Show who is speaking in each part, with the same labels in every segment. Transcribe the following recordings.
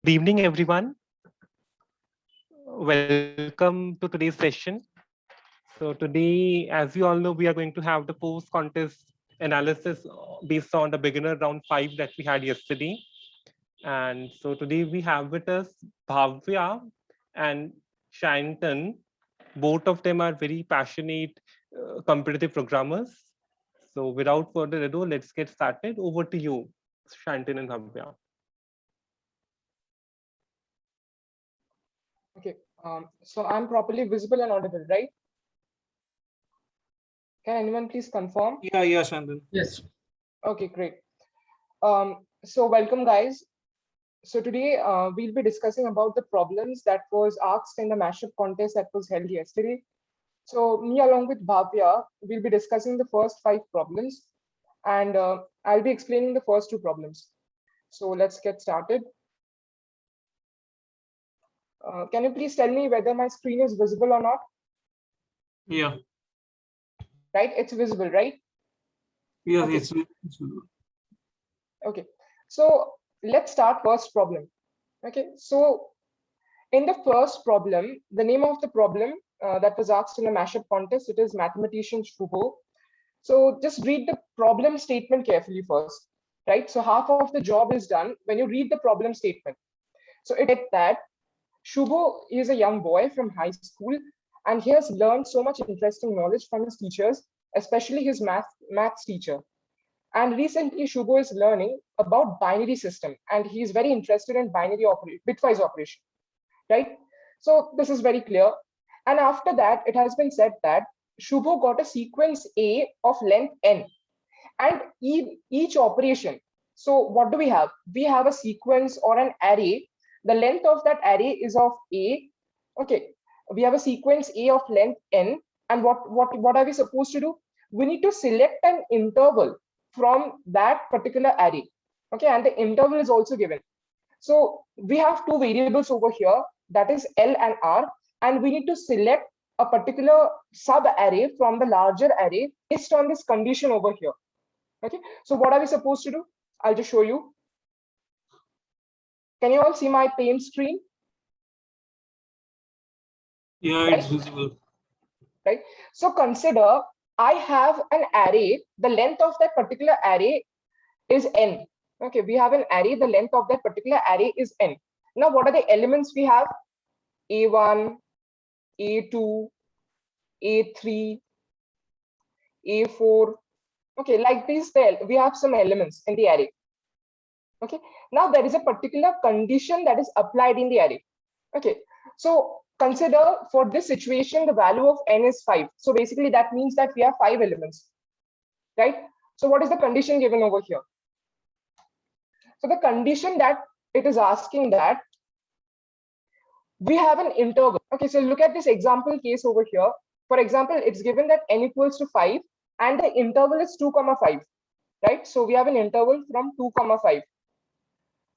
Speaker 1: Good evening, everyone. Welcome to today's session. So today, as you all know, we are going to have the post-contest analysis based on the beginner round 5 that we had yesterday. And so today we have with us Bhavya and Shantan. Both of them are very passionate competitive programmers. So without further ado, let's get started. Over to you, Shantan and Bhavya.
Speaker 2: Okay, so I'm properly visible and audible, right? Can anyone please confirm?
Speaker 3: Yeah, Shandan.
Speaker 4: Yes.
Speaker 2: Okay, great. So welcome, guys. So today we'll be discussing about the problems that was asked in the mashup contest that was held yesterday. So me along with Bhavya, we'll be discussing the first 5 problems, and I'll be explaining the first 2 problems. So let's get started. Can you please tell me whether my screen is visible or not?
Speaker 3: Yeah,
Speaker 2: Right, it's visible, right?
Speaker 3: yeah,
Speaker 2: Okay.
Speaker 3: it's
Speaker 2: Okay, so let's start first problem. Okay, so in the first problem, the name of the problem that was asked in the mashup contest, it is mathematician Shubho. So just read the problem statement carefully first, right? So half of the job is done when you read the problem statement. So it that Shubho is a young boy from high school, and he has learned so much interesting knowledge from his teachers, especially his maths teacher. And recently, Shubho is learning about binary system, and he is very interested in binary bitwise operation, right? So this is very clear. And after that, it has been said that Shubho got a sequence A of length n, and each operation. So what do we have? We have a sequence or an array. The length of that array is of A. Okay, we have a sequence A of length n, and what are we supposed to do? We need to select an interval from that particular array. Okay, and the interval is also given. So we have 2 variables over here, that is L and R, and we need to select a particular sub array from the larger array based on this condition over here. Okay, so what are we supposed to do? I'll just show you. Can you all see my pane screen?
Speaker 3: yeah,
Speaker 2: Right,
Speaker 3: it's visible.
Speaker 2: right. So consider I have an array. The length of that particular array is n. Okay, we have an array. The length of that particular array is n. Now, what are the elements we have? A1, A2, A3, A4. Okay, like this, we have some elements in the array. Okay, now there is a particular condition that is applied in the array. Okay, so consider for this situation the value of n is 5. So basically that means that we have 5 elements, right? So what is the condition given over here? So the condition that it is asking that we have an interval. Okay, so look at this example case over here. For example, it's given that n equals to 5 and the interval is 2 comma 5, right? So we have an interval from 2 comma 5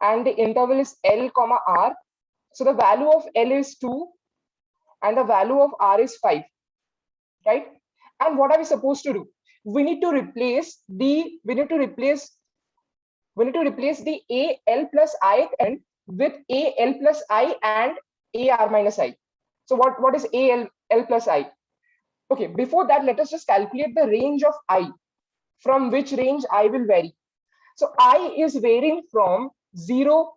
Speaker 2: and the interval is L comma R. So the value of L is 2 and the value of R is 5, right? And what are we supposed to do? We need to replace the AL plus I element with AL plus I and AR minus I. So what is AL plus I? Okay, before that, let us just calculate the range of I, from which range I will vary. So I is varying from 0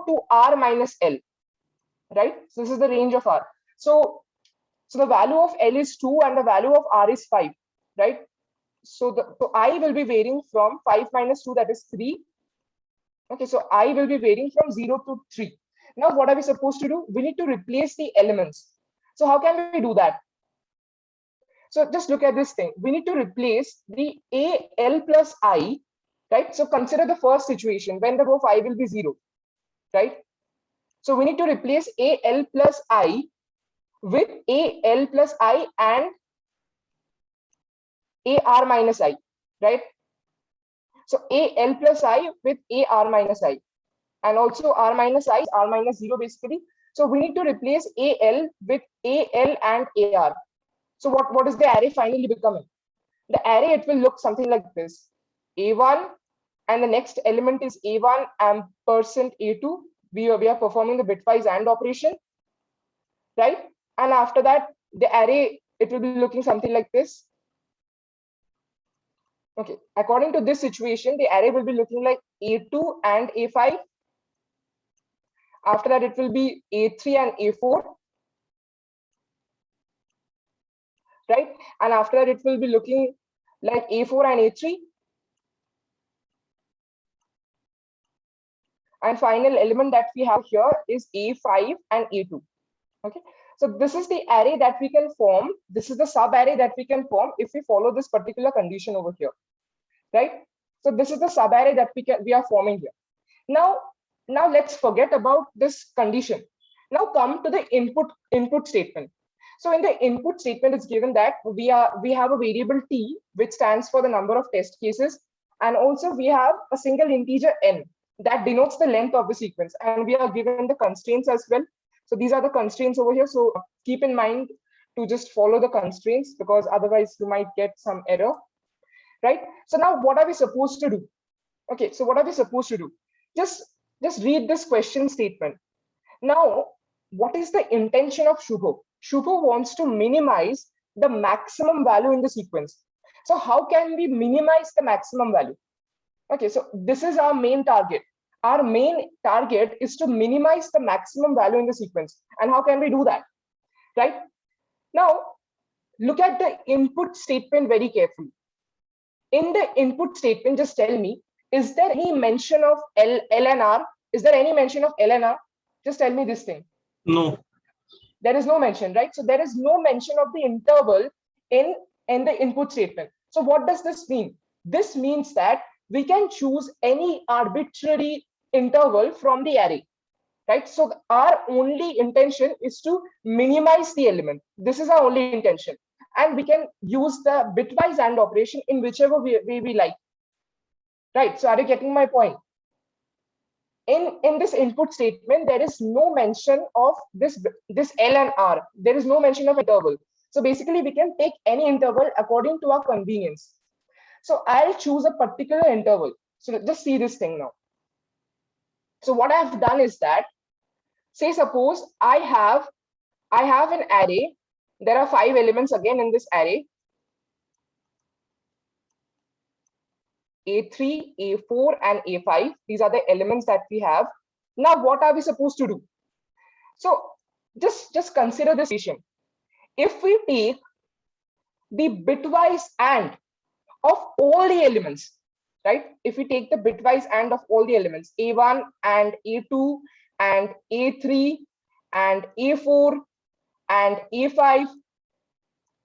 Speaker 2: to R minus L, right? So this is the range of R. So the value of L is 2 and the value of R is 5, right? So I will be varying from 5 minus 2, that is 3. Okay, so I will be varying from 0 to 3. Now, what are we supposed to do? We need to replace the elements. So how can we do that? So just look at this thing. We need to replace the AL plus I, right? So consider the first situation when the row of I will be 0, right? So we need to replace AL plus I with AL plus I and AR minus I, right? So AL plus I with AR minus I, and also R minus I, R minus 0 basically. So we need to replace AL with AL and AR. So what is the array finally becoming? The array, it will look something like this. A1, and the next element is A1 ampersand A2. We are performing the bitwise AND operation, right? And after that, the array, it will be looking something like this. Okay, according to this situation, the array will be looking like A2 and A5. After that, it will be A3 and A4, right? And after that, it will be looking like A4 and A3. And final element that we have here is A5 and A2. Okay, so this is the array that we can form. This is the sub array that we can form if we follow this particular condition over here, right? So this is the sub array that we are forming here. Now let's forget about this condition. Now come to the input statement. So in the input statement, it's given that we have a variable t which stands for the number of test cases, and also we have a single integer n that denotes the length of the sequence, and we are given the constraints as well. So these are the constraints over here. So keep in mind to just follow the constraints, because otherwise you might get some error, right? So now what are we supposed to do? Okay, so what are we supposed to do? Just read this question statement. Now, what is the intention of Shubho? Shubho wants to minimize the maximum value in the sequence. So how can we minimize the maximum value? Okay, so this is our main target. Our main target is to minimize the maximum value in the sequence. And how can we do that? Right? Now, look at the input statement very carefully. In the input statement, just tell me, is there any mention of L and R? Is there any mention of L and R? Just tell me this thing.
Speaker 3: No.
Speaker 2: There is no mention, right? So there is no mention of the interval in the input statement. So what does this mean? This means that we can choose any arbitrary interval from the array, right? So our only intention is to minimize the element. This is our only intention. And we can use the bitwise AND operation in whichever way we like, right? So are you getting my point? In this input statement, there is no mention of this L and R. There is no mention of interval. So basically, we can take any interval according to our convenience. So I'll choose a particular interval. So just see this thing now. So what I've done is that, say suppose I have an array. There are 5 elements again in this array. A3, A4, and A5. These are the elements that we have. Now, what are we supposed to do? So just consider this situation. If we take the bitwise AND of all the elements, right? If we take the bitwise AND of all the elements, A1 and A2 and A3 and A4 and A5.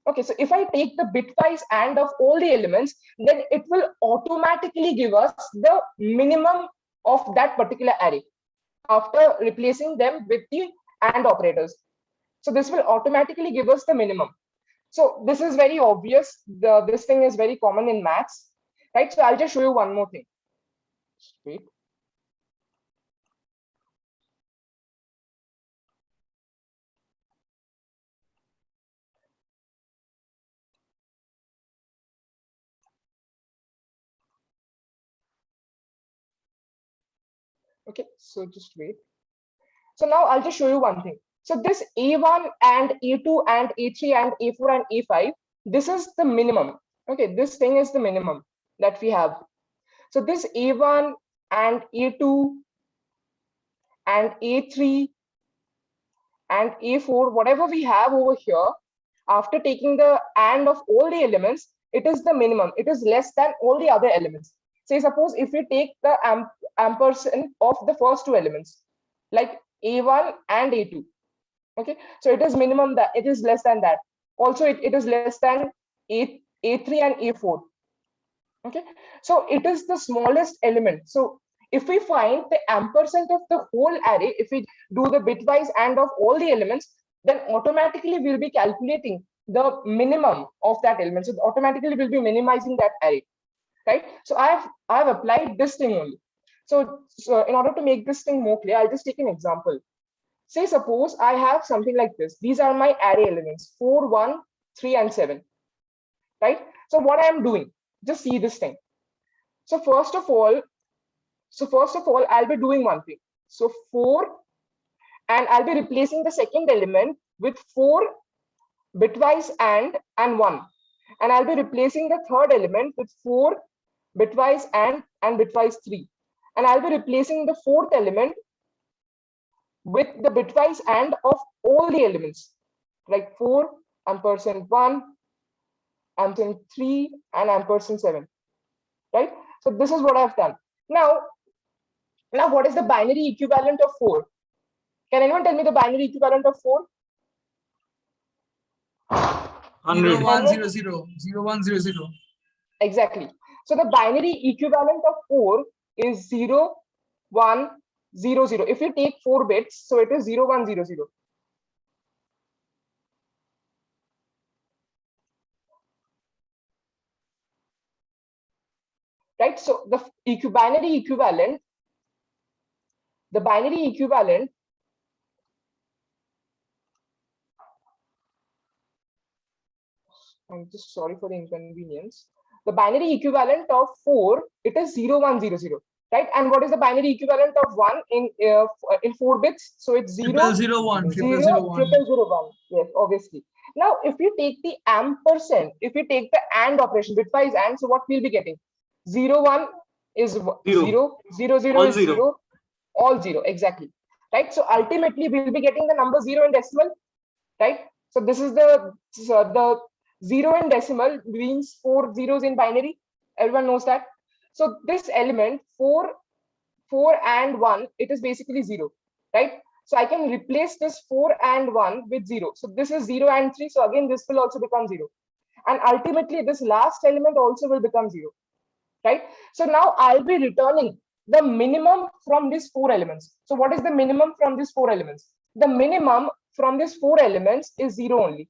Speaker 2: Okay, so if I take the bitwise AND of all the elements, then it will automatically give us the minimum of that particular array after replacing them with the AND operators. So this will automatically give us the minimum. So this is very obvious. This thing is very common in maths, right? So I'll just show you one more thing. Wait. Okay, so just wait. So now I'll just show you one thing. So this A1 and A2 and A3 and A4 and A5, this is the minimum. Okay, this thing is the minimum that we have. So this A1 and A2 and A3 and A4, whatever we have over here, after taking the AND of all the elements, it is the minimum. It is less than all the other elements. Say suppose if we take the ampersand of the first 2 elements, like A1 and A2. Okay, so it is minimum, that it is less than that. Also, it is less than A3 and A4. Okay, so it is the smallest element. So if we find the ampersand of the whole array, if we do the bitwise AND of all the elements, then automatically we'll be calculating the minimum of that element. So automatically we'll be minimizing that array, right? So I have applied this thing only. So in order to make this thing more clear, I'll just take an example. Say suppose I have something like this. These are my array elements, 4, 1, 3, and 7, right? So what I am doing, just see this thing. So first of all, I'll be doing one thing. So 4, and I'll be replacing the second element with 4 bitwise and 1. And I'll be replacing the third element with 4 bitwise and bitwise 3. And I'll be replacing the fourth element with the bitwise and of all the elements, like 4, ampersand 1, ampersand 3, and ampersand 7, right? So this is what I've done. Now what is the binary equivalent of 4? Can anyone tell me the binary equivalent of 4?
Speaker 3: 100.
Speaker 4: 0100.
Speaker 2: Exactly. So the binary equivalent of 4 is 0, 1, 0, 0. If you take 4 bits, so it is 0, 1, 0, 0. Right? So the binary equivalent, I'm just sorry for the inconvenience. The binary equivalent of 4, it is 0, 1, 0, 0. Right? And what is the binary equivalent of 1 in 4 bits? So it's 0,
Speaker 4: 0001.
Speaker 2: 0, 0001. Yes, obviously. Now, if you take the ampersand, if you take the AND operation, bitwise AND, so what we'll be getting? 0, 1 is 0, 0, 0
Speaker 3: All
Speaker 2: is 0, all 0, exactly. Right? So ultimately, we'll be getting the number 0 in decimal, right? So this is the 0 in decimal means 4 zeros in binary. Everyone knows that. So this element 4 and 1, it is basically 0, right? So I can replace this 4 and 1 with 0. So this is 0 and 3. So again, this will also become 0. And ultimately, this last element also will become 0, right? So now I'll be returning the minimum from these 4 elements. So what is the minimum from these 4 elements? The minimum from these 4 elements is 0 only.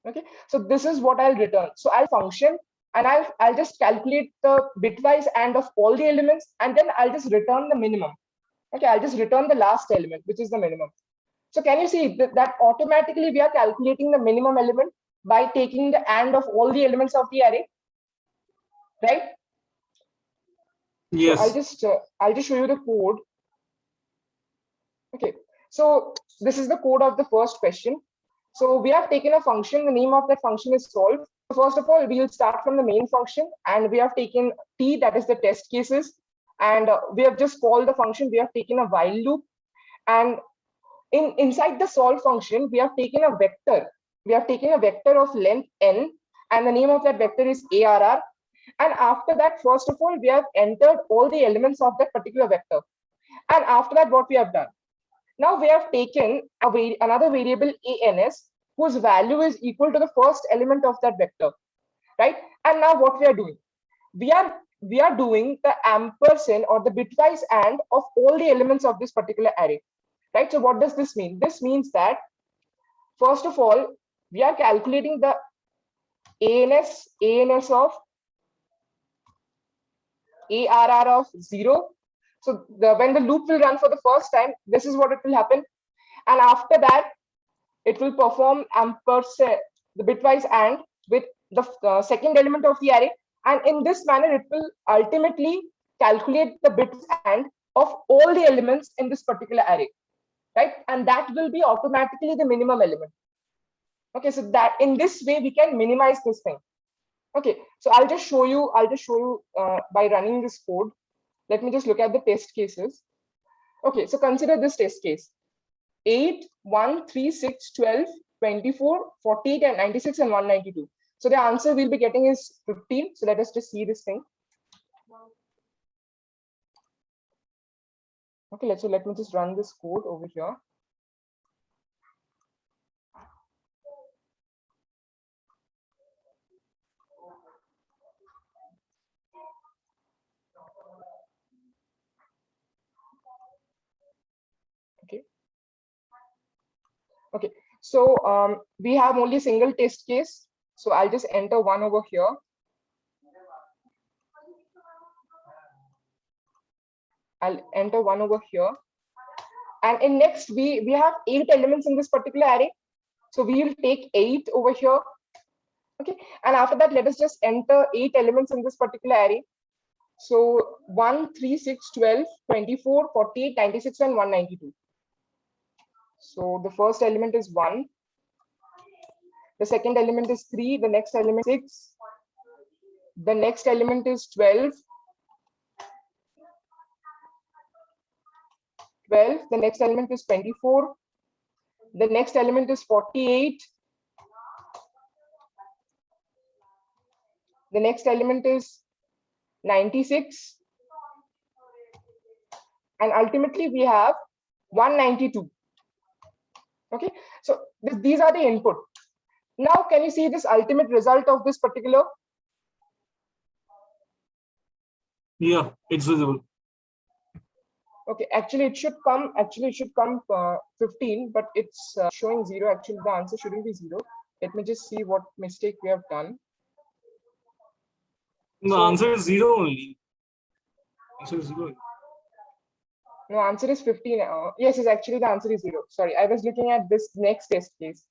Speaker 2: Okay, so this is what I'll return. So I'll function and I'll just calculate the bitwise AND of all the elements, and then I'll just return the minimum. Okay, I'll just return the last element, which is the minimum. So can you see that automatically we are calculating the minimum element by taking the AND of all the elements of the array, right?
Speaker 3: Yes.
Speaker 2: So I'll just show you the code. Okay, so this is the code of the first question. So we have taken a function, the name of that function is solve. First of all, we will start from the main function, and we have taken T, that is the test cases, and we have just called the function, we have taken a while loop, and inside the solve function, we have taken a vector. We have taken a vector of length n, and the name of that vector is ARR. And after that, first of all, we have entered all the elements of that particular vector. And after that, what we have done? Now we have taken another variable ANS, whose value is equal to the first element of that vector, right? And now what we are doing? We are doing the ampersand or the bitwise AND of all the elements of this particular array, right? So what does this mean? This means that, first of all, we are calculating the ANS of ARR of 0. So when the loop will run for the first time, this is what it will happen. And after that, it will perform ampersand, the bitwise AND with the second element of the array. And in this manner, it will ultimately calculate the bits AND of all the elements in this particular array, right? And that will be automatically the minimum element. Okay, so that in this way, we can minimize this thing. Okay, so I'll just show you by running this code. Let me just look at the test cases. Okay, so consider this test case. 8, 1, 3, 6, 12, 24, 48, and 96, and 192. So the answer we'll be getting is 15. So let us just see this thing. Okay, let me just run this code over here. Okay, so we have only a single test case. So I'll just enter 1 over here. I'll enter 1 over here. And in next, we have 8 elements in this particular array. So we will take 8 over here. Okay, and after that, let us just enter 8 elements in this particular array. So 1, 3, 6, 12, 24, 48, 96, and 192. So the first element is 1. The second element is 3. The next element is 6. The next element is 12. 12. The next element is 24. The next element is 48. The next element is 96. And ultimately we have 192. Okay, so these are the input. Now can you see this ultimate result of this particular?
Speaker 3: Yeah, it's visible.
Speaker 2: Okay, actually it should come 15, but it's showing 0. Actually the answer shouldn't be 0. Let me just see what mistake we have done.
Speaker 3: The
Speaker 2: So-
Speaker 3: answer is 0 only. Answer is 0.
Speaker 2: No, answer is 15. Yes, actually the answer is 0. Sorry, I was looking at this next test case.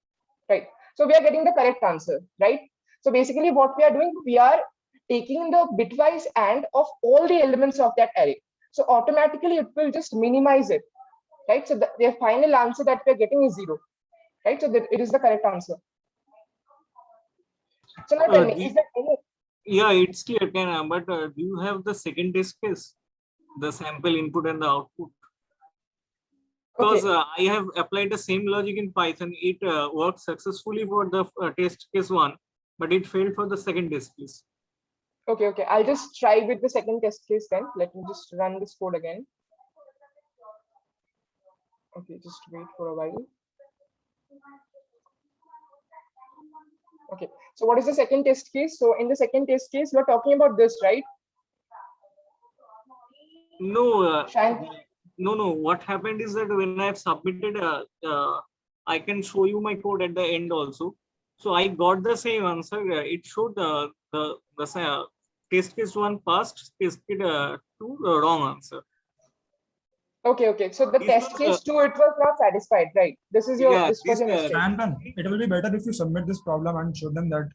Speaker 2: Right. So we are getting the correct answer, right? So basically what we are doing, we are taking the bitwise AND of all the elements of that array. So automatically it will just minimize it, right? So the final answer that we are getting is 0, right? So it is the correct answer. So now tell me, is there any?
Speaker 3: Yeah, it's clear, but do you have the second test case? The sample input and the output? Because
Speaker 2: Okay.
Speaker 3: I have applied the same logic in Python. It worked successfully for the test case 1, but it failed for the second test case.
Speaker 2: Okay, I'll just try with the second test case then. Let me just run this code again. Okay, just wait for a while. Okay, so what is the second test case? So in the second test case, you're talking about this, right?
Speaker 3: No,
Speaker 2: Shine.
Speaker 3: no. What happened is that when I've submitted, I can show you my code at the end also. So I got the same answer. It showed the test case 1 passed, test case 2 wrong answer.
Speaker 2: Okay. So the
Speaker 3: This
Speaker 2: test
Speaker 3: was,
Speaker 2: case 2, it was not satisfied, right? This is your
Speaker 3: Yeah,
Speaker 2: this was your
Speaker 3: this,
Speaker 2: mistake.
Speaker 5: Stanton, it will be better if you submit this problem and show them that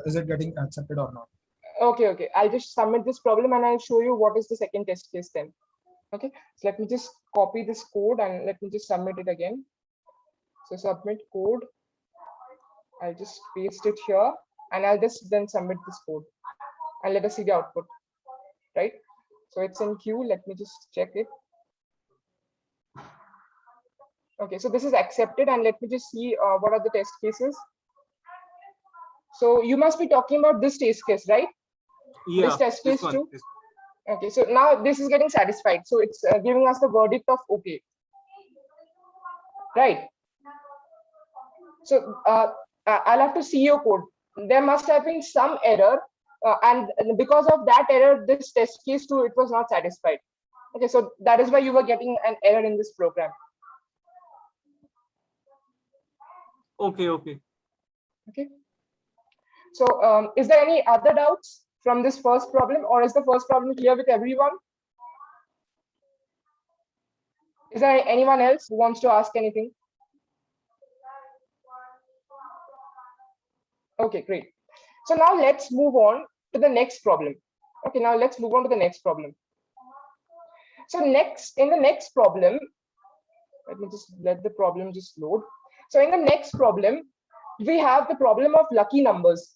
Speaker 5: is it getting accepted or not.
Speaker 2: Okay. I'll just submit this problem and I'll show you what is the second test case then. Okay, so let me just copy this code and let me just submit it again. So submit code. I'll just paste it here and I'll just then submit this code and let us see the output, right? So it's in queue. Let me just check it. Okay, so this is accepted and let me just see what are the test cases. So you must be talking about this test case, right?
Speaker 3: yeah,
Speaker 2: This test case
Speaker 3: one,
Speaker 2: too?
Speaker 3: this-
Speaker 2: Okay, so now this is getting satisfied. So it's giving us the verdict of okay. Right. So I'll have to see your code. There must have been some error, and because of that error, this test case too, it was not satisfied. Okay, so that is why you were getting an error in this program.
Speaker 3: Okay.
Speaker 2: Okay. So is there any other doubts from this first problem, or is the first problem clear with everyone? Is there anyone else who wants to ask anything? Okay, great. So now let's move on to the next problem. Okay, now let's move on to the next problem. So in the next problem, let me just let the problem just load. So in the next problem, we have the problem of lucky numbers.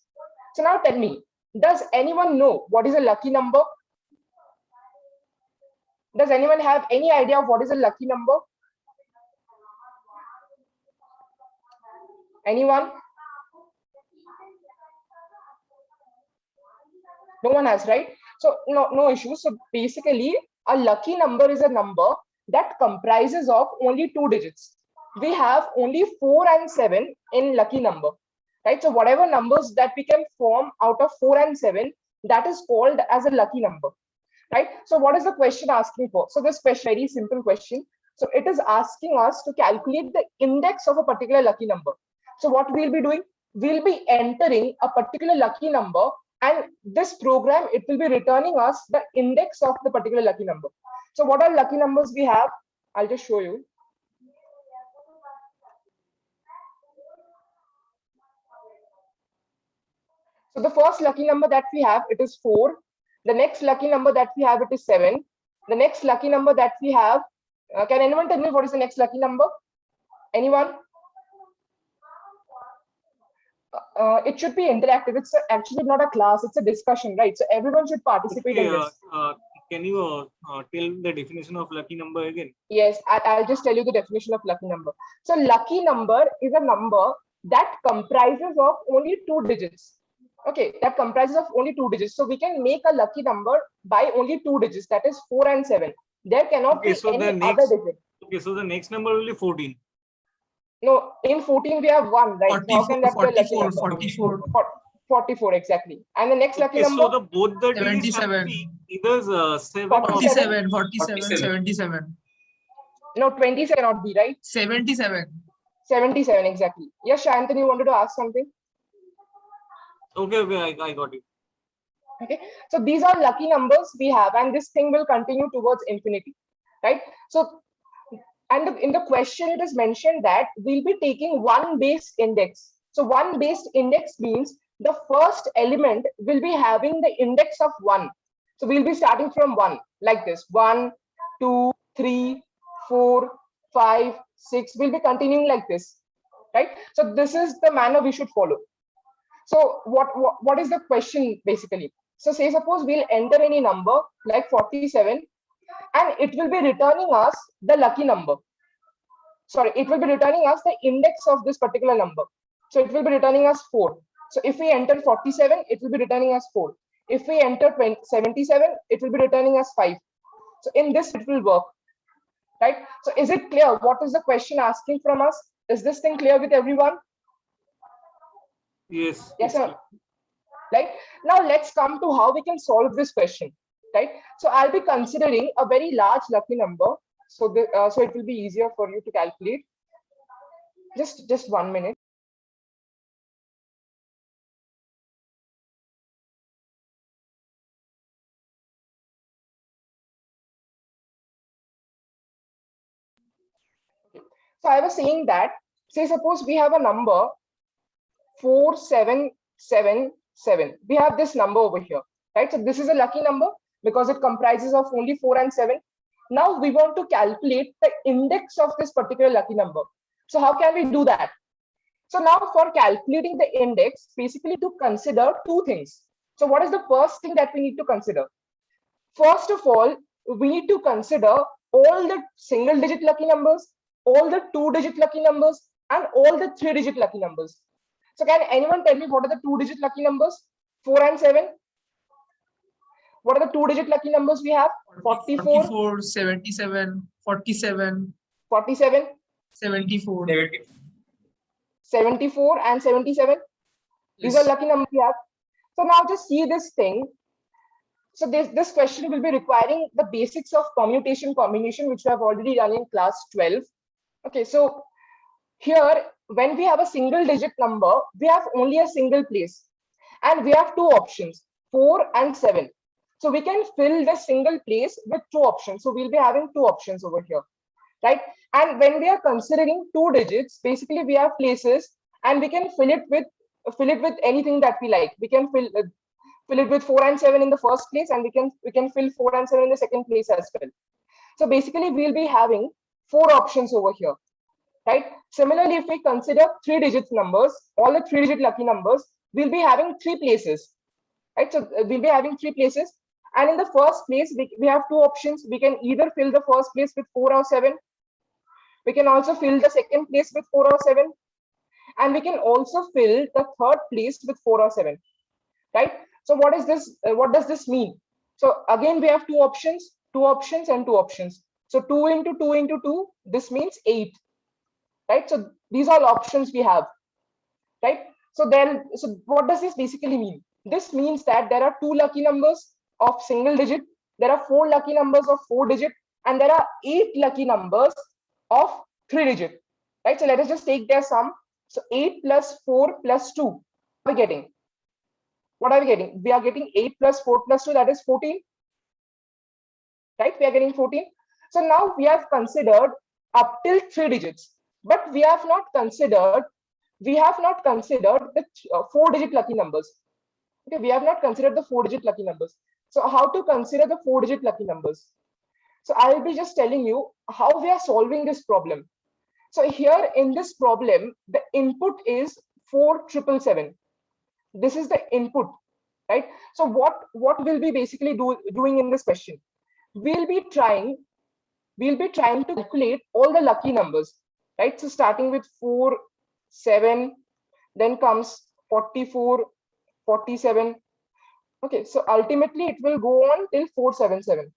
Speaker 2: So now tell me, does anyone know what is a lucky number? Does anyone have any idea of what is a lucky number? Anyone? No one has, right? So no issues. So basically, a lucky number is a number that comprises of only 2 digits. We have only 4 and 7 in lucky number, right? So whatever numbers that we can form out of 4 and 7, that is called as a lucky number, right? So what is the question asking for? So this question, very simple question. So it is asking us to calculate the index of a particular lucky number. So what we'll be doing, we'll be entering a particular lucky number, and this program, it will be returning us the index of the particular lucky number. So what are lucky numbers we have? I'll just show you. So the first lucky number that we have, it is 4. The next lucky number that we have, it is 7. The next lucky number that we have, can anyone tell me what is the next lucky number? Anyone? It should be interactive. It's actually not a class, it's a discussion, right? So everyone should participate in this.
Speaker 3: Can you tell the definition of lucky number again?
Speaker 2: Yes, I'll just tell you the definition of lucky number. So lucky number is a number that comprises of only 2 digits. Okay, that comprises of only 2 digits. So we can make a lucky number by only 2 digits, that is 4 and 7. There cannot be any other digit.
Speaker 3: Okay, so the next number will be 14.
Speaker 2: No, in 14 we have 1, right? So how can that be a lucky
Speaker 4: 44,
Speaker 2: number?
Speaker 4: 44,
Speaker 2: 44, exactly. And the next lucky
Speaker 3: Okay,
Speaker 2: number?
Speaker 3: so the both the digits have to
Speaker 4: 77.
Speaker 3: be either 7 or
Speaker 2: 47.
Speaker 4: 47, 77,
Speaker 2: No, 20 cannot be, right?
Speaker 4: 77.
Speaker 2: 77, exactly. Yes, Shantan, you wanted to ask something?
Speaker 3: Okay, I got it.
Speaker 2: Okay, so these are lucky numbers we have, and this thing will continue towards infinity, right? So, and in the question it is mentioned that we'll be taking one base index. So one base index means the first element will be having the index of 1. So we'll be starting from 1 like this: 1, 2, 3, 4, 5, 6. We'll be continuing like this, right? So this is the manner we should follow. So what is the question basically? So say suppose we'll enter any number like 47, and it will be returning us the lucky number. Sorry, it will be returning us the index of this particular number. So it will be returning us 4. So if we enter 47, it will be returning us 4. If we enter 77, it will be returning us 5. So in this it will work, right? So is it clear? What is the question asking from us? Is this thing clear with everyone?
Speaker 3: Yes.
Speaker 2: Yes, sir. Right. Now let's come to how we can solve this question, right? So I'll be considering a very large lucky number. So so it will be easier for you to calculate. Just 1 minute. So I was saying that, say suppose we have a number 4777. We have this number over here, right? So this is a lucky number because it comprises of only 4 and 7. Now we want to calculate the index of this particular lucky number. So how can we do that? So now for calculating the index, basically to consider 2 things. So what is the first thing that we need to consider? First of all, we need to consider all the single digit lucky numbers, all the 2-digit lucky numbers, and all the 3-digit lucky numbers. So can anyone tell me what are the 2-digit lucky numbers? 4 and 7. What are the 2-digit lucky numbers we have?
Speaker 4: 44, 77, 47,
Speaker 2: 47,
Speaker 4: 74.
Speaker 2: 74, and 77. These are
Speaker 4: Yes.
Speaker 2: lucky numbers we have. So now just see this thing. So this question will be requiring the basics of permutation combination, which we have already done in class 12. Okay, so here when we have a single digit number, we have only a single place, and we have 2 options, 4 and 7. So we can fill the single place with 2 options. So we'll be having 2 options over here, right? And when we are considering 2 digits, basically we have places, and we can fill it with anything that we like. We can fill it with 4 and 7 in the first place, and we can fill 4 and 7 in the second place as well. So basically we'll be having 4 options over here, right? Similarly, if we consider 3-digit numbers, all the 3-digit lucky numbers, we'll be having 3 places, right? So we'll be having 3 places, and in the first place we have 2 options. We can either fill the first place with 4 or 7. We can also fill the second place with 4 or 7, and we can also fill the third place with 4 or 7, right? So what is this? What does this mean? So again, we have 2 options, 2 options, and 2 options. So 2 into 2 into 2, this means 8, right? So these are options we have, right? So what does this basically mean? This means that there are 2 lucky numbers of single digit, there are 4 lucky numbers of 4 digit, and there are 8 lucky numbers of 3 digit, right? So let us just take their sum. So 8 plus 4 plus 2, what are we getting? What are we getting? We are getting 8 plus 4 plus 2, that is 14, right? We are getting 14. So now we have considered up till 3 digits, but we have not considered the 4-digit lucky numbers. Okay, we have not considered the 4-digit lucky numbers. So how to consider the 4-digit lucky numbers? So I will be just telling you how we are solving this problem. So here in this problem, the input is 4777. This is the input, right? So what we'll be basically doing in this question? We'll be trying to calculate all the lucky numbers, right? So starting with 4, 7, then comes 44, 47. Okay, so ultimately it will go on till 477,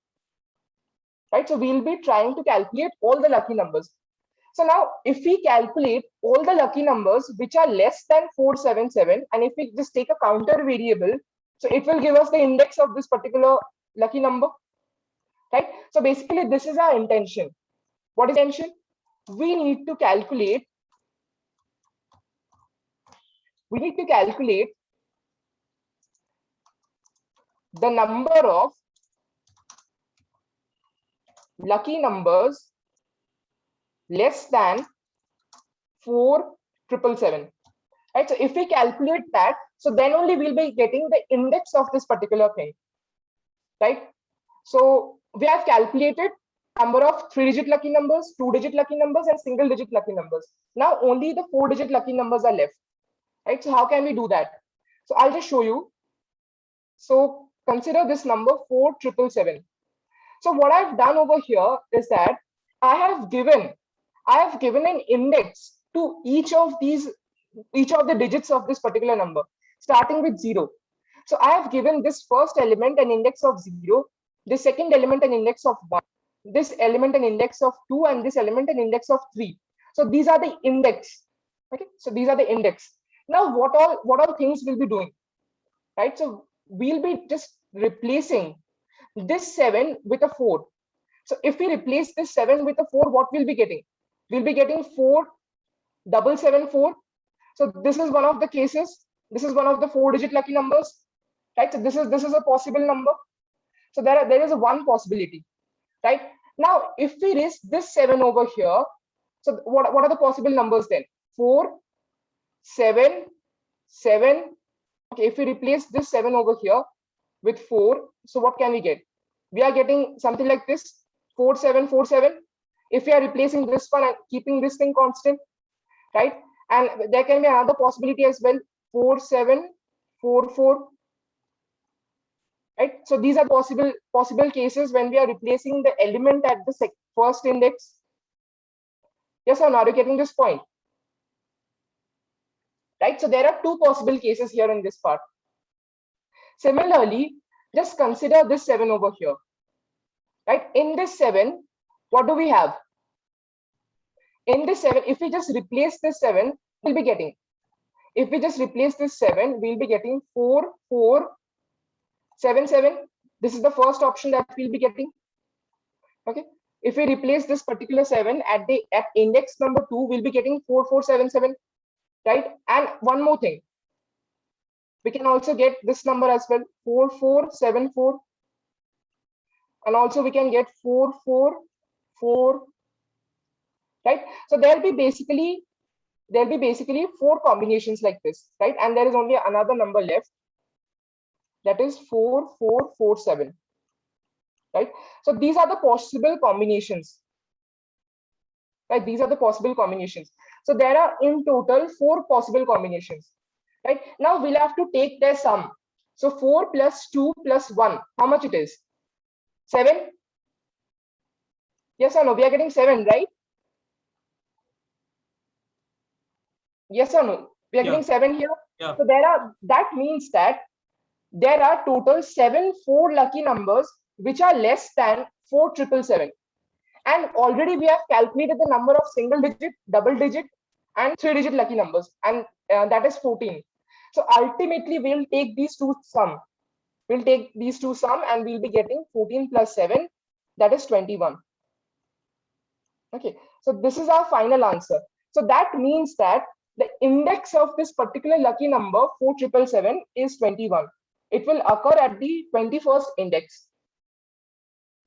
Speaker 2: right? So we'll be trying to calculate all the lucky numbers. So now if we calculate all the lucky numbers which are less than 477, and if we just take a counter variable, so it will give us the index of this particular lucky number, right? So basically this is our intention. What is intention? We need to calculate the number of lucky numbers less than 4777, right? So if we calculate that, so then only we'll be getting the index of this particular thing, right? So we have calculated number of 3-digit lucky numbers, 2-digit lucky numbers, and single-digit lucky numbers. Now only the 4-digit lucky numbers are left, right? So how can we do that? So I'll just show you. So consider this number 4777. So what I've done over here is that I have given an index to each of the digits of this particular number, starting with 0. So I have given this first element an index of 0, the second element an index of 1, this element an index of 2, and this element an index of 3. So these are the index. Okay, so these are the index. Now what all things we'll be doing, right? So we'll be just replacing this 7 with a 4. So if we replace this 7 with a 4, what we'll be getting? We'll be getting 4774. So this is one of the cases. This is one of the 4-digit lucky numbers, right? So this is a possible number. So there is a one possibility, right? Now if we raise this 7 over here, so what are the possible numbers then? 4, 7, 7. Okay, if we replace this 7 over here with 4, so what can we get? We are getting something like this, 4747. If we are replacing this one and keeping this thing constant, right? And there can be another possibility as well, 4744, right? So these are possible cases when we are replacing the element at the first index. Yes or no? Are you getting this point? Right? So there are two possible cases here in this part. Similarly, just consider this 7 over here, right? In this 7, what do we have? In this 7, if we just replace this 7, we'll be getting, if we just replace this 7, we'll be getting 4477. This is the first option that we'll be getting. Okay. If we replace this particular 7 at index number 2, we'll be getting 4477, right? And one more thing, we can also get this number as well, 4474, and also we can get 444, right? So there'll be basically 4 combinations like this, right? And there is only another number left, that is 4447, right? So these are the possible combinations, right? These are the possible combinations. So there are in total 4 possible combinations, right? Now we'll have to take their sum. So 4 plus 2 plus 1, how much it is? 7? Yes or no? We are getting 7, right? Yes or no? We are getting 7 here.
Speaker 3: Yeah.
Speaker 2: So that means that there are total 7 4 lucky numbers which are less than 4777. And already we have calculated the number of single digit, double digit, and 3-digit lucky numbers, and that is 14. So ultimately we'll take these two sum. We'll take these two sum and we'll be getting 14 plus 7, that is 21. Okay, so this is our final answer. So that means that the index of this particular lucky number 4777 is 21. It will occur at the 21st index.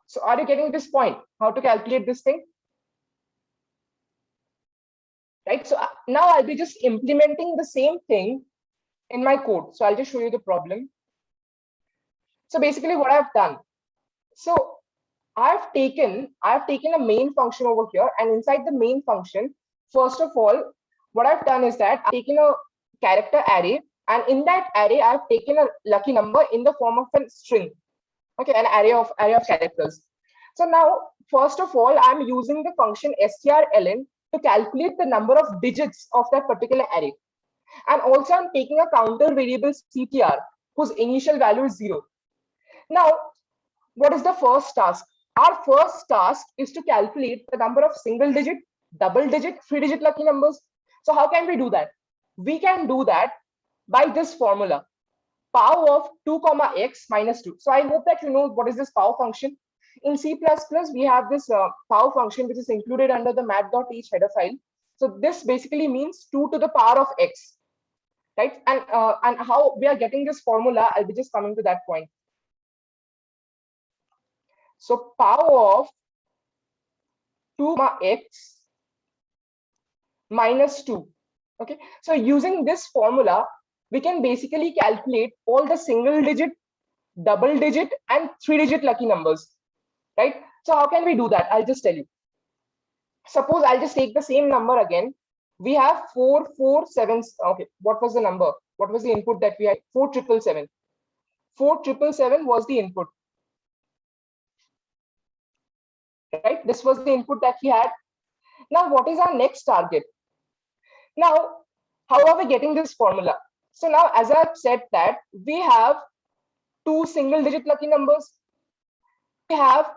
Speaker 2: So are you getting this point? How to calculate this thing? Right. So now I'll be just implementing the same thing in my code. So I'll just show you the problem. So basically what I've done, so I've taken a main function over here, and inside the main function, first of all, what I've done is that I've taken a character array, and in that array, I've taken a lucky number in the form of a string. Okay, an array of characters. So now, first of all, I'm using the function strlen to calculate the number of digits of that particular array. And also I'm taking a counter variable CTR whose initial value is 0. Now, what is the first task? Our first task is to calculate the number of single digit, double digit, 3-digit lucky numbers. So how can we do that? We can do that by this formula, pow of 2 comma x minus 2. So I hope that you know what is this pow function. In C++, we have this pow function which is included under the math.h header file. So this basically means 2 to the power of x, right? And how we are getting this formula, I'll be just coming to that point. So pow of 2 comma x minus 2. Okay, so using this formula, we can basically calculate all the single digit, double digit, and 3-digit lucky numbers, right? So how can we do that? I'll just tell you. Suppose I'll just take the same number again. We have 447. Okay, what was the number? What was the input that we had? 4777. 4777 was the input, right? This was the input that we had. Now, what is our next target? Now, how are we getting this formula? So now, as I've said that we have 2 single-digit lucky numbers, we have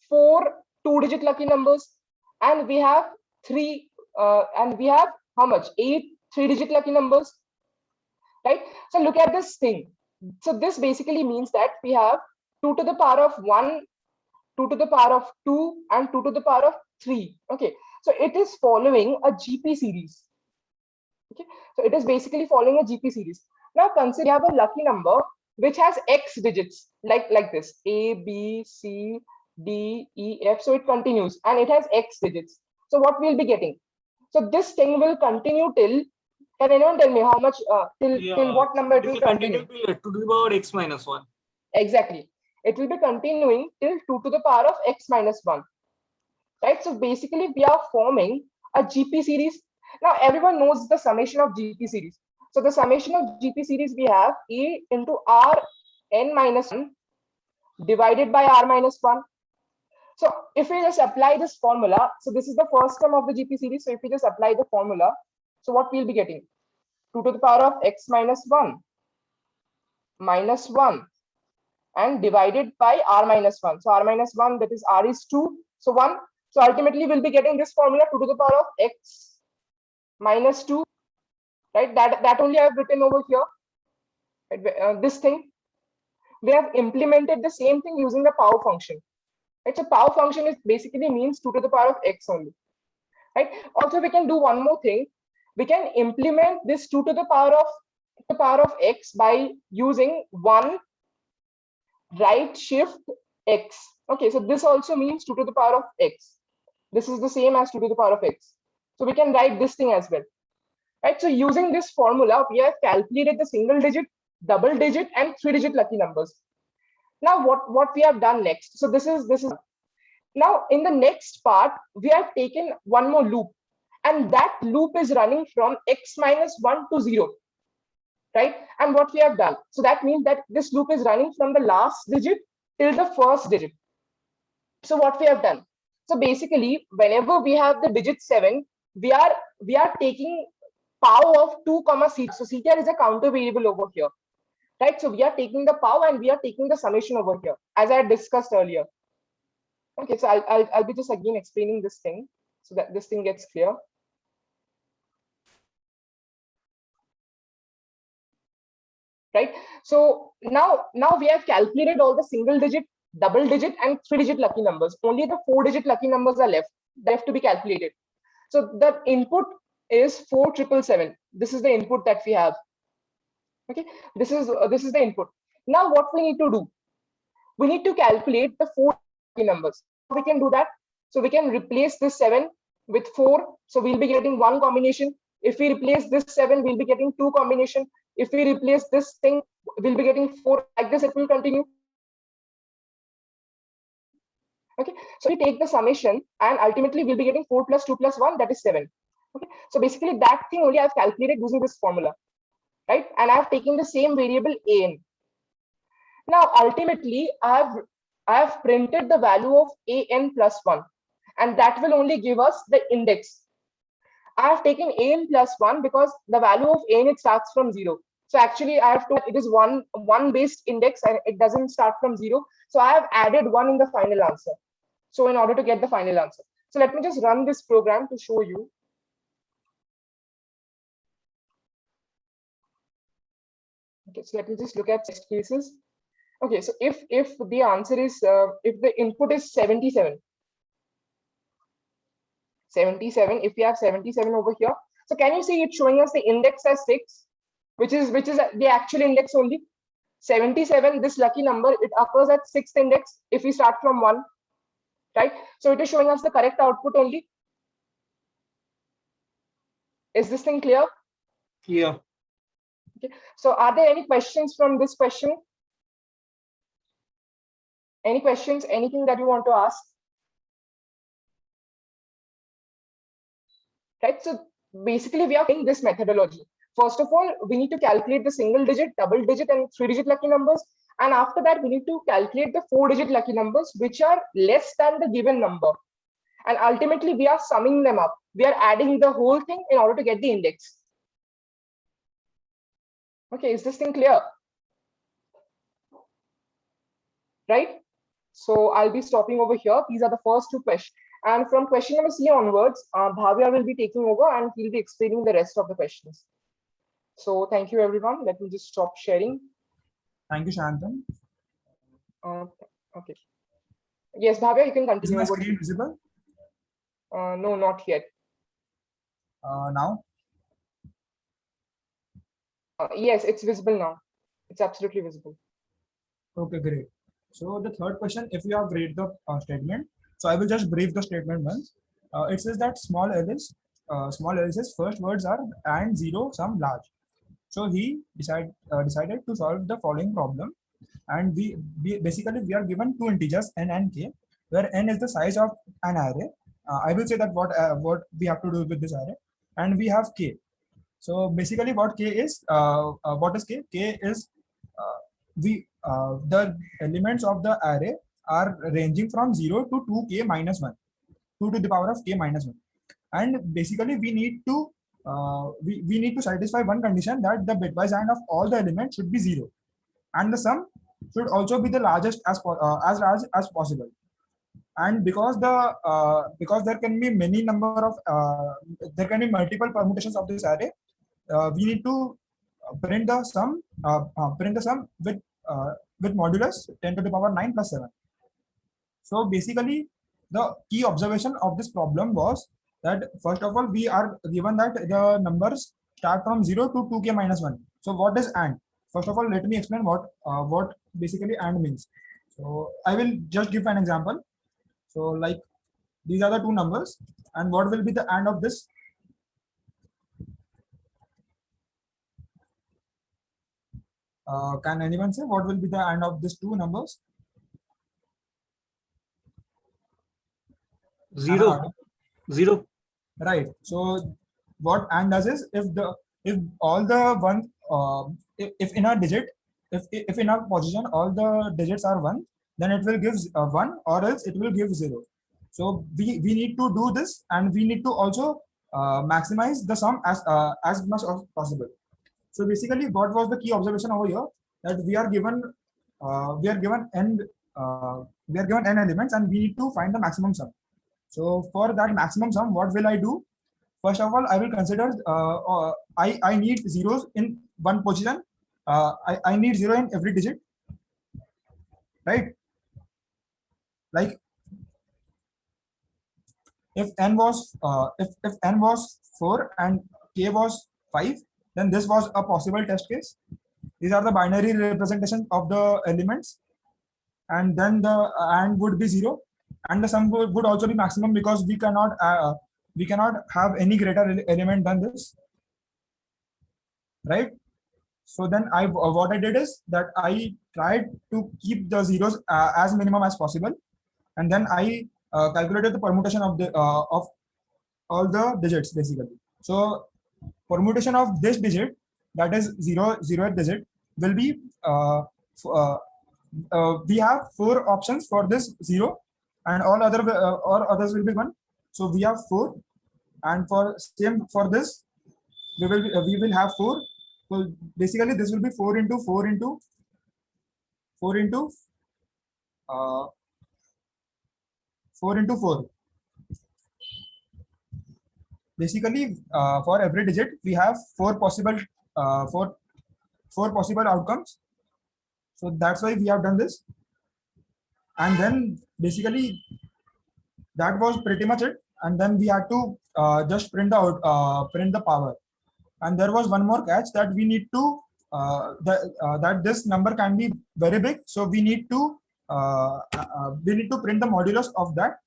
Speaker 2: 4 2-digit lucky numbers, and we have 3, and we have how much? 8 3-digit lucky numbers, right? So look at this thing. So this basically means that we have 2 to the power of 1, 2 to the power of 2, and 2 to the power of 3. Okay, so it is following a GP series. Okay, so it is basically following a GP series. Now consider you have a lucky number which has x digits, like this, A, B, C, D, E, F. So it continues and it has x digits. So what we'll be getting? So this thing will continue till, can anyone tell me how much, till what number it will continue?
Speaker 3: To the power x minus 1.
Speaker 2: Exactly. It will be continuing till 2 to the power of x minus 1. Right? So basically we are forming a GP series. Now everyone knows the summation of GP series. So the summation of GP series, we have A into R n minus 1 divided by R minus 1. So if we just apply this formula, so this is the first term of the GP series. So if we just apply the formula, so what we'll be getting? 2 to the power of x minus 1 and divided by R minus 1. So R minus 1, that is R is 2. So 1. So ultimately we'll be getting this formula 2 to the power of x minus 2. Right, that only I've written over here. Right? This thing, we have implemented the same thing using the pow function. Right, so pow function is basically means 2 to the power of x only. Right. Also, we can do one more thing. We can implement this 2 to the power of x by using 1 right shift x. Okay, so this also means 2 to the power of x. This is the same as 2 to the power of x. So we can write this thing as well. Right, so using this formula, we have calculated the single digit, double digit, and 3-digit lucky numbers. Now, what we have done next? So this is now in the next part, we have taken one more loop, and that loop is running from x minus 1 to 0. Right, and what we have done? So that means that this loop is running from the last digit till the first digit. So what we have done? So basically, whenever we have the digit 7, we are taking pow of 2 comma CTR. So CTR is a counter variable over here, right? So we are taking the pow and we are taking the summation over here, as I had discussed earlier. Okay, so I'll be just again explaining this thing so that this thing gets clear. Right? So now we have calculated all the single digit, double digit, and 3-digit lucky numbers. Only the 4-digit lucky numbers are left to be calculated. So the input is 4777. This is the input that we have. Okay, this is the input. Now what we need to do? We need to calculate the 4 numbers. We can do that. So we can replace this 7 with 4. So we'll be getting 1 combination. If we replace this 7, we'll be getting 2 combination. If we replace this thing, we'll be getting 4. Like this, it will continue. Okay, so we take the summation and ultimately we'll be getting 4 plus 2 plus 1, that is 7. Okay, so basically that thing only I've calculated using this formula, right? And I've taken the same variable an. Now ultimately I've printed the value of an plus 1, and that will only give us the index. I have taken an plus 1 because the value of an, it starts from 0. So actually I have to, it is one based index and it doesn't start from 0. So I have added 1 in the final answer. So in order to get the final answer. So let me just run this program to show you. Okay, so let me just look at test cases. Okay, so if the answer is, if the input is 77, if we have 77 over here, so can you see it's showing us the index as 6, which is the actual index only. 77, this lucky number, it occurs at 6th index if we start from 1, right? So it is showing us the correct output only. Is this thing clear?
Speaker 3: Yeah.
Speaker 2: Okay, so are there any questions from this question? Any questions, anything that you want to ask? Right, so basically we are in this methodology. First of all, we need to calculate the single digit, double digit and 3-digit lucky numbers. And after that, we need to calculate the 4-digit lucky numbers, which are less than the given number. And ultimately, we are summing them up. We are adding the whole thing in order to get the index. Okay, is this thing clear? Right? So I'll be stopping over here. These are the first 2 questions. And from question number C onwards, Bhavya will be taking over and he'll be explaining the rest of the questions. So thank you, everyone. Let me just stop sharing.
Speaker 5: Thank you, Shantan.
Speaker 2: Okay. Yes, Bhavya, you can
Speaker 5: Is
Speaker 2: continue.
Speaker 5: my
Speaker 2: Over to
Speaker 5: screen
Speaker 2: you.
Speaker 5: visible
Speaker 2: No, not yet.
Speaker 5: now?
Speaker 2: Yes, it's visible now. It's absolutely visible.
Speaker 5: Okay, great. So the third question, if you have read the statement, so I will just brief the statement once. It says that small Alice's first words are and 0 sum large. So he decided to solve the following problem, and we basically we are given 2 integers n and k, where n is the size of an array. I will say that what we have to do with this array, and we have k. So basically, what k is? What is k? K is the elements of the array are ranging from 0 to 2k minus 1, 2 to the power of k minus 1. And basically we need to we need to satisfy one condition, that the bitwise AND of all the elements should be 0, and the sum should also be the largest as large as possible. And because there can be many number of there can be multiple permutations of this array, we need to print the sum with modulus 10 to the power 9 plus 7. So basically, the key observation of this problem was that, first of all, we are given that the numbers start from 0 to 2k minus 1. So what is AND? First of all, let me explain what basically AND means. So I will just give an example. So like, these are the 2 numbers, and what will be the AND of this? Can anyone say what will be the AND of these 2 numbers?
Speaker 3: 0. 0.
Speaker 5: Right. So what AND does is, if all the one if in a digit, if in a position all the digits are 1, then it will give 1, or else it will give 0. So we need to do this, and we need to also maximize the sum as much as possible. So basically, what was the key observation over here? That we are given n elements, and we need to find the maximum sum. So for that maximum sum, what will I do? First of all, I will consider I need zeros in one position. I need 0 in every digit, right? Like, if n was if n was 4 and k was 5, then this was a possible test case. These are the binary representation of the elements, and then the AND would be 0, and the sum would also be maximum, because we cannot have any greater element than this, right? So then what I did is that I tried to keep the zeros as minimum as possible, and then I calculated the permutation of the of all the digits basically. So permutation of this digit, that is 0th digit, will be we have 4 options for this 0, and all others will be 1. So we have 4, and for same for this we will have 4. So basically this will be 4 into 4 into 4 into 4 into 4. Basically, for every digit, we have 4 possible outcomes. So that's why we have done this. And then basically, that was pretty much it. And then we had to just print the power. And there was one more catch, that we need to that this number can be very big. So we need to print the modulus of that.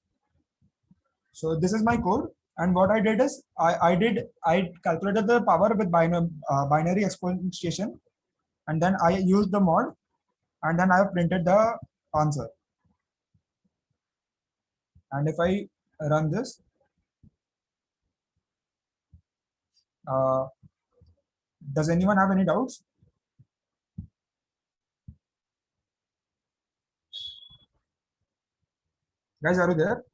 Speaker 5: So this is my code. And what I did is I calculated the power with binary exponentiation, and then I used the mod, and then I have printed the answer. And if I run this, does anyone have any doubts? Guys, are you there?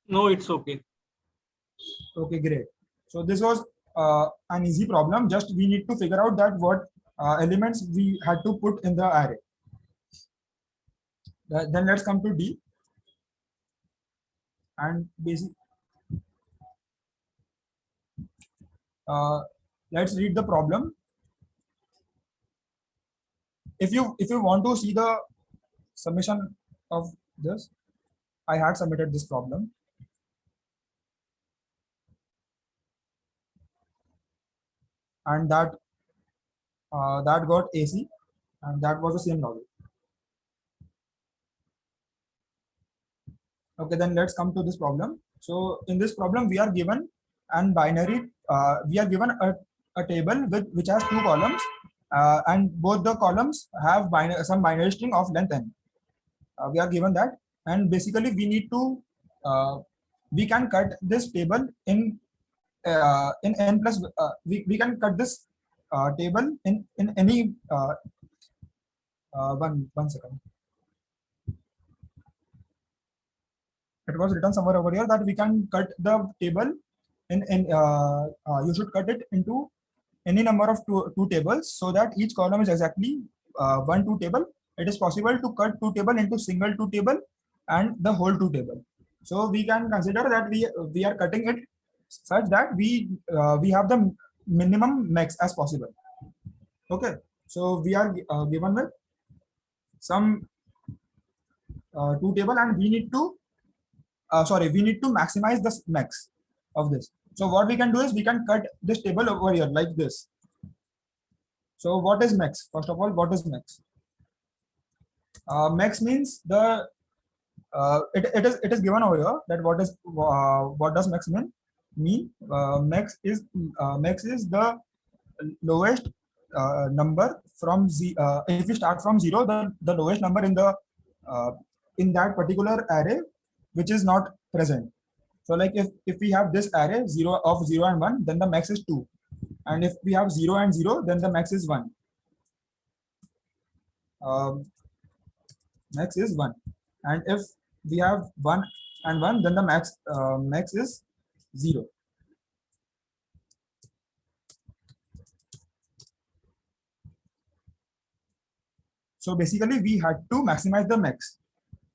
Speaker 3: No, it's okay.
Speaker 5: Okay, great. So this was an easy problem. Just we need to figure out that what elements we had to put in the array. Then let's come to D. And let's read the problem. If you want to see the summation of this, I had submitted this problem. And that got AC, and that was the same logic. Okay, then let's come to this problem. So in this problem, we are given an binary. We are given a table which has 2 columns, and both the columns have some binary string of length n. We are given that, and basically we need to we can cut this table in n plus we can cut this table in any one second. It was written somewhere over here that we can cut the table in you should cut it into any number of two tables, so that each column is exactly 1 2 table. It is possible to cut 2 table into single 2 table and the whole 2 table. So we can consider that we are cutting it such that we have the minimum max as possible. Okay, so we are given with some 2 table, and we need to maximize the max of this. So what we can do is we can cut this table over here like this. So what is max? First of all, what is max? Max means the it is given over here that what does max mean? Max is the lowest number from if we start from 0, the lowest number in the in that particular array which is not present. So like if we have this array 0 and 1, then the max is 2, and if we have 0 and 0, then the max is 1. Max is 1, and if we have 1 and 1, then the max is 0. So basically we had to maximize the max.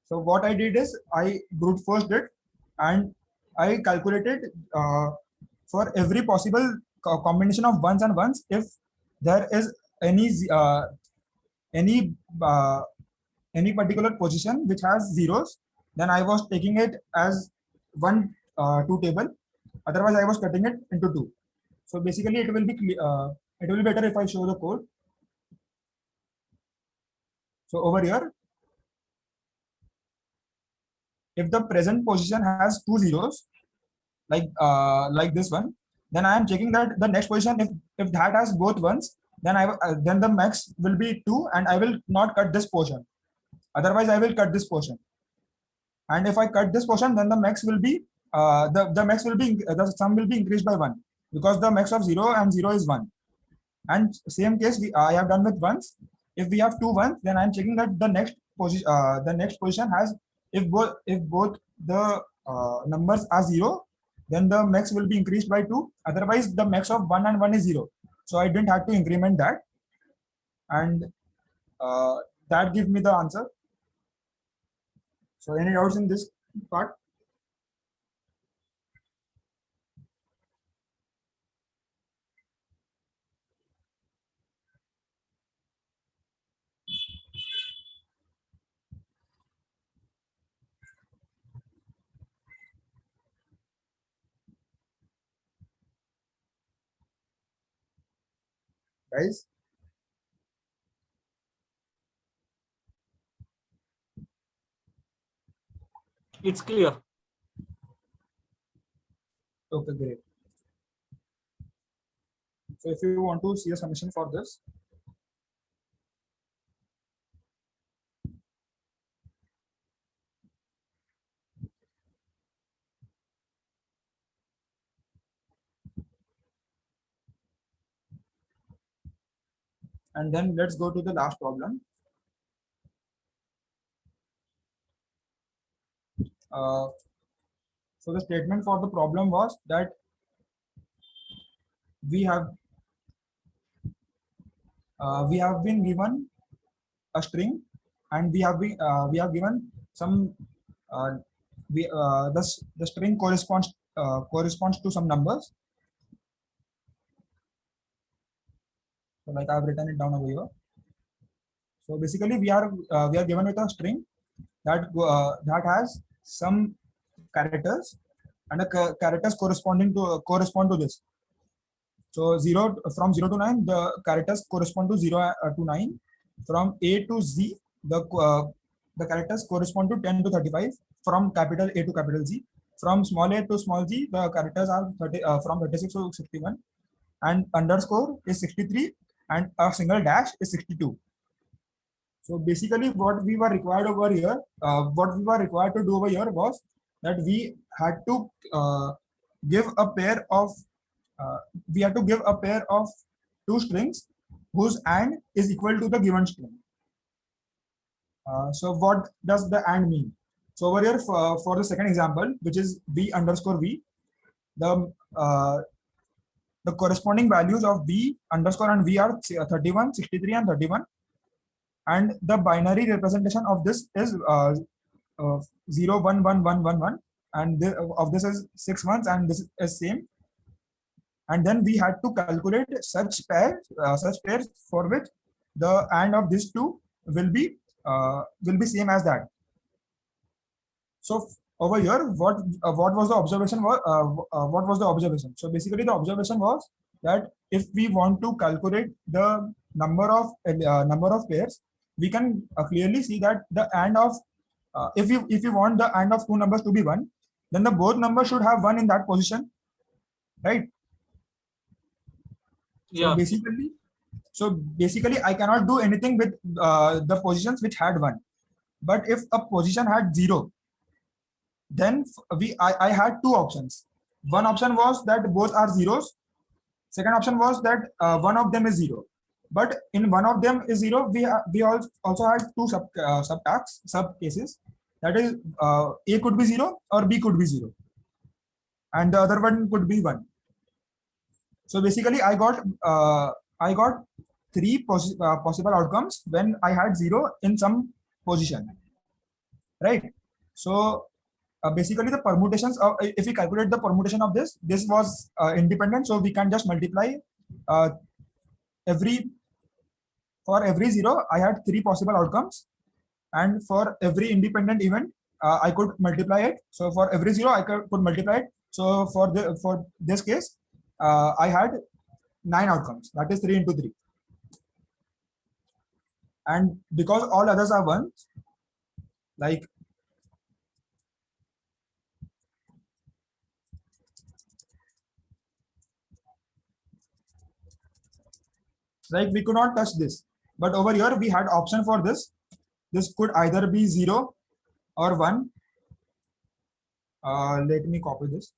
Speaker 5: So what I did is I brute forced it, and I calculated for every possible combination of ones and ones, if there is any particular position which has zeros, then I was taking it as 1 2 table. Otherwise I was cutting it into 2. So basically it will be better if I show the code. So over here, if the present position has 2 zeros, like this one, then I am checking that the next position, if that has both ones, then then the max will be 2, and I will not cut this portion. Otherwise, I will cut this portion. And if I cut this portion, then the max will be the sum will be increased by 1, because the max of 0 and 0 is 1. And same case I have done with ones. If we have 2 ones, then I am checking that the next position has, if both the numbers are 0, then the max will be increased by 2. Otherwise, the max of 1 and 1 is 0. So I didn't have to increment that, and that gives me the answer. So any doubts in this part? Guys,
Speaker 3: It's clear.
Speaker 5: okay, great. So if you want to see a summation for this, and then let's go to the last problem. So the statement for the problem was that we have been given a string, and we have given some the string corresponds to some numbers. So like I've written it down over here. So basically we are given with a string that has some characters, and the characters correspond to this. So from 0 to 9, the characters correspond to 0 to 9. From A to Z, the characters correspond to 10 to 35. From capital A to capital Z. From small a to small z, the characters are from 36 to 61. And underscore is 63, and a single dash is 62. So basically what we were required over here, what we were required to do over here was that we had to give a pair of two strings whose AND is equal to the given string. So what does the AND mean? So over here for the second example, which is b underscore v, the corresponding values of b underscore and v are 31, 63, and 31. And the binary representation of this is 0, 1, 1, 1, 1, 1, and of this is 6 ones, and this is same. And then we had to calculate such pairs for which the AND of these two will be same as that. So over here, what was the observation? What was the observation? So basically, the observation was that if we want to calculate the number of pairs, we can clearly see that the AND of if you want the AND of two numbers to be 1, then the both numbers should have 1 in that position, right?
Speaker 3: Yeah.
Speaker 5: So basically, I cannot do anything with the positions which had 1. But if a position had 0, then I had two options. One option was that both are zeros. Second option was that one of them is 0. But in one of them is 0, we also had two sub cases. That is, A could be 0 or B could be 0, and the other one could be 1. So basically, I got three possible outcomes when I had 0 in some position, right? So basically, the permutations of, if we calculate the permutation of this was independent, so we can just multiply for every 0, I had 3 possible outcomes, and for every independent event, I could multiply it. So for every 0, I could multiply it. So for this case, I had 9 outcomes. That is 3 into 3. And because all others are 1, like we could not touch this. But over here, we had option for this. this could either be 0 or 1. Let me copy this.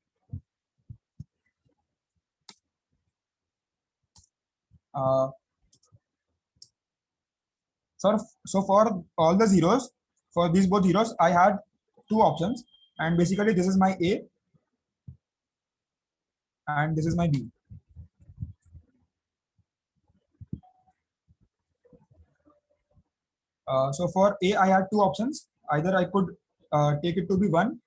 Speaker 5: So for all the zeros, for these both zeros, I had two options, and basically this is my A and this is my B. So for A, I had two options. Either I could take it to be 1,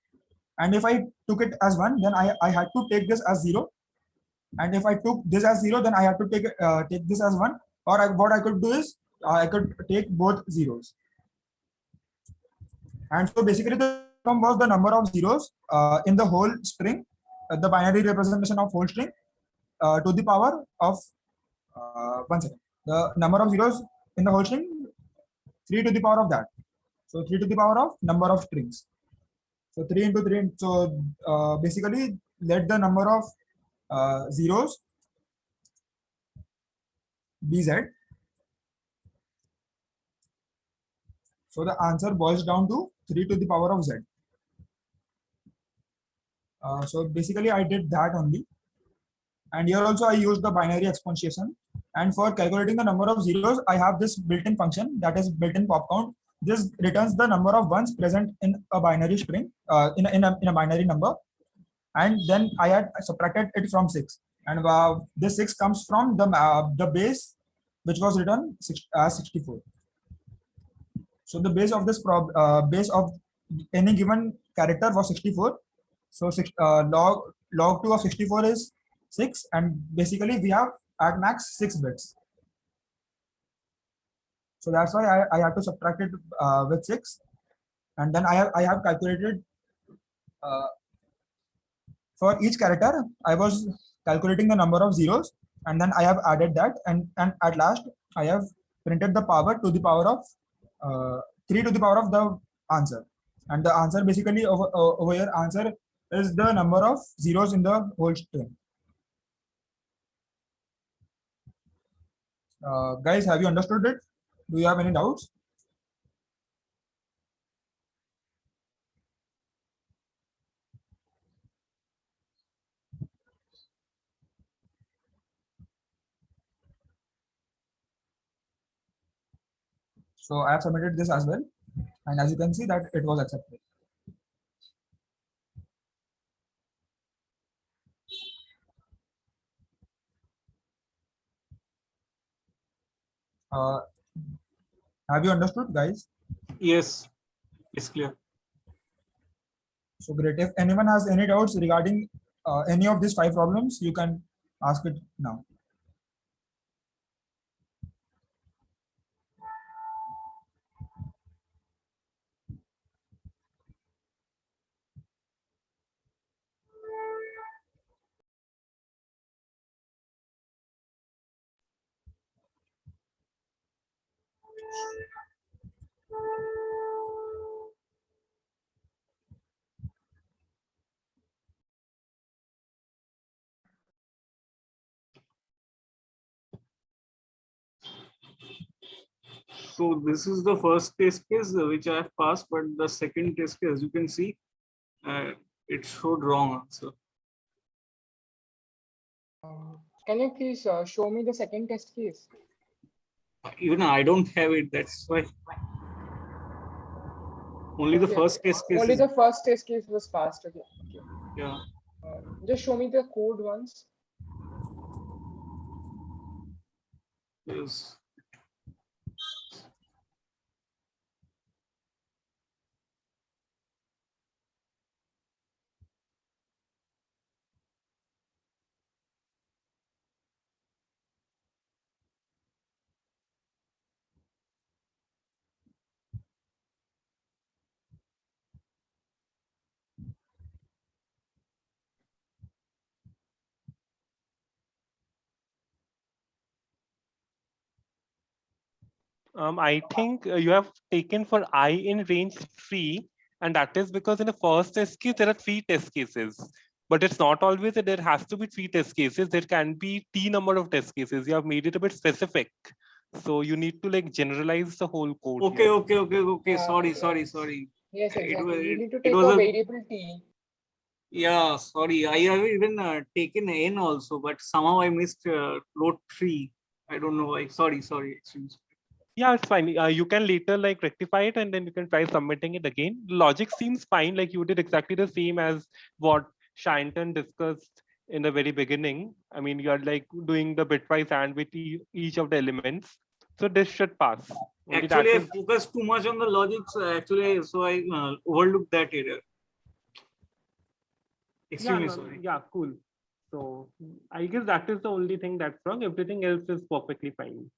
Speaker 5: and if I took it as 1, then I had to take this as 0. And if I took this as 0, then I had to take this as 1. Or what I could do is I could take both zeros. And so basically the outcome was the number of zeros in the whole string, the binary representation of whole string to the power of 1 second. The number of zeros in the whole string, 3 to the power of that. So 3 to the power of number of strings. So 3 into 3. So basically let the number of zeros be z. So the answer boils down to 3 to the power of z. So basically I did that only. And here also I used the binary exponentiation. And for calculating the number of zeros, I have this built-in function, that is built-in pop count. This returns the number of ones present in a binary string, in a binary number. And then I had subtracted it from 6. And this 6 comes from the base, which was written as 64. So the base of this base of any given character was 64. So log 2 of 64 is 6, and basically we have at max 6 bits. So that's why I have to subtract it with 6, and then I have calculated for each character. I was calculating the number of zeros, and then I have added that, and at last I have printed the power to the power of 3 to the power of the answer. And the answer basically over here, answer is the number of zeros in the whole string. Guys, have you understood it? Do you have any doubts? So I have submitted this as well, and as you can see that it was accepted. Have you understood, guys?
Speaker 3: Yes, it's clear.
Speaker 5: So great. If anyone has any doubts regarding any of these 5 problems, you can ask it now.
Speaker 3: So this is the first test case which I have passed, but the second test case, you can see, it showed wrong answer.
Speaker 2: Can you please show me the second test case?
Speaker 3: Even I don't have it. That's why. Only the
Speaker 2: Okay,
Speaker 3: first test case.
Speaker 2: Only
Speaker 3: is-
Speaker 2: the first test case was passed. Okay.
Speaker 3: Yeah.
Speaker 2: Just show me the code once.
Speaker 3: Yes.
Speaker 1: I think you have taken for I in range 3, and that is because in the first test case, there are 3 test cases. But it's not always that there has to be 3 test cases. There can be T number of test cases. You have made it a bit specific. So you need to like generalize the whole code.
Speaker 3: Okay,
Speaker 1: here.
Speaker 3: okay.
Speaker 2: Yeah,
Speaker 3: Sorry.
Speaker 2: Yes,
Speaker 3: It
Speaker 2: exactly.
Speaker 3: was
Speaker 2: You need to
Speaker 3: it
Speaker 2: take
Speaker 3: was
Speaker 2: a
Speaker 3: a
Speaker 2: variable t.
Speaker 3: yeah. Sorry, I have even taken n also, but somehow I missed wrote 3. I don't know why. Sorry. Excuse.
Speaker 1: Yeah, it's fine. You can later like rectify it and then you can try submitting it again. Logic seems fine. Like you did exactly the same as what Shanton discussed in the very beginning. I mean, you are like doing the bitwise and with each of the elements. So this should pass. Only
Speaker 3: Actually,
Speaker 1: that
Speaker 3: I
Speaker 1: is,
Speaker 3: focused too much on the logics. Actually, so I overlooked that error.
Speaker 1: yeah,
Speaker 3: Extremely sorry.
Speaker 1: yeah, cool. So I guess that is the only thing that's wrong. Everything else is perfectly fine.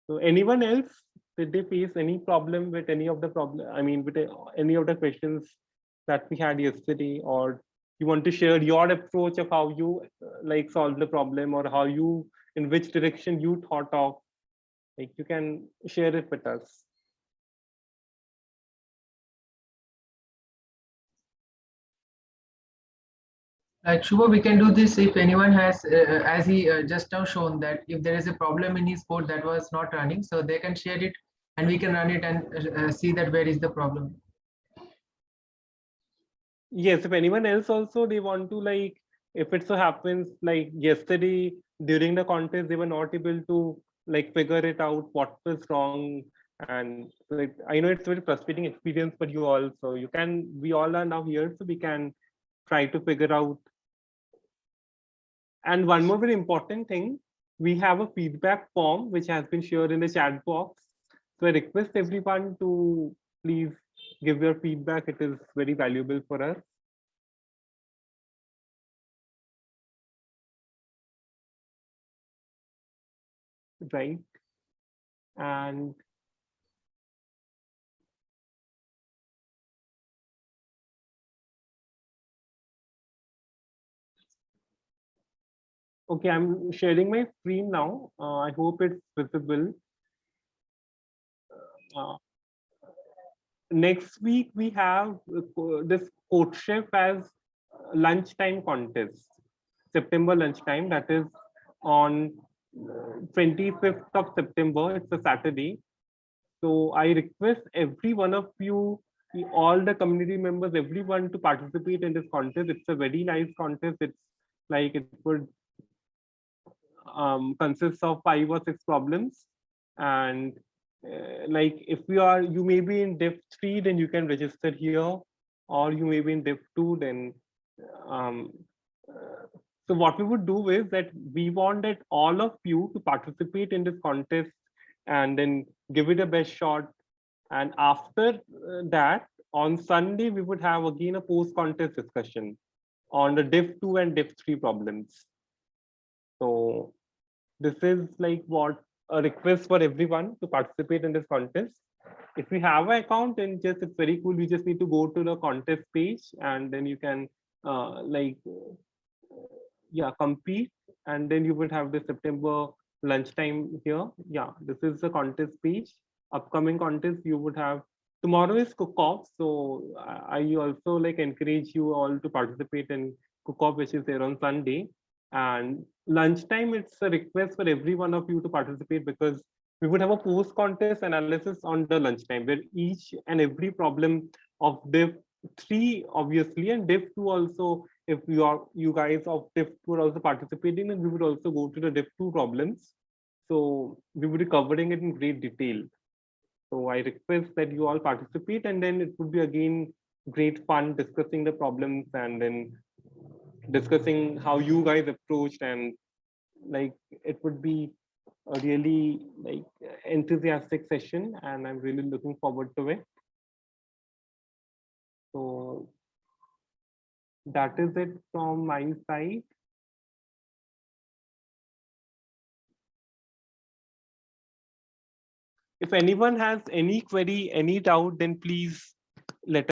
Speaker 1: So anyone else, did they face any problem with any of the problem? I mean, with any of the questions that we had yesterday, or you want to share your approach of how you like solve the problem, or how you, in which direction you thought of, like you can share it with us.
Speaker 6: Like Shubha, we can do this if anyone has, as he just now shown that if there is a problem in his code that was not running, so they can share it and we can run it and see that where is the problem.
Speaker 1: Yes, if anyone else also they want to like, if it so happens like yesterday during the contest they were not able to like figure it out what was wrong, and like I know it's a very frustrating experience for you all, so you can, we all are now here so we can try to figure out. And one more very important thing, we have a feedback form which has been shared in the chat box, so I request everyone to please give your feedback. It is very valuable for us. Right. And okay, I'm sharing my screen now. I hope it's visible. Uh, Next week we have this Coach Chef as lunchtime contest, September lunchtime. That is on 25th of September. It's a Saturday. So I request every one of you, all the community members, everyone to participate in this contest. It's a very nice contest. It's like it would consists of 5 or 6 problems, and like if you may be in div 3, then you can register here, or you may be in div 2, then um, uh, so what we would do is that we want that all of you to participate in this contest and then give it a best shot. And after that, on Sunday we would have again a post contest discussion on the div 2 and div 3 problems. So this is like what a request for everyone to participate in this contest. If you have an account, then just it's very cool. You just need to go to the contest page and then you can yeah, compete, and then you would have the September lunchtime here. Yeah, this is the contest page. Upcoming contest you would have, tomorrow is cook off, so I also like encourage you all to participate in cook off, which is there on Sunday. And lunchtime, it's a request for every one of you to participate, because we would have a post contest analysis on the lunchtime where each and every problem of div 3 obviously and div 2 also, if you guys of div 2 are also participating, and we would also go to the div 2 problems, so we would be covering it in great detail. So I request that you all participate, and then it would be again great fun discussing the problems and then discussing how you guys approached, and like it would be a really like enthusiastic session, and I'm really looking forward to it. So that is it from my side. If anyone has any query, any doubt, then please let us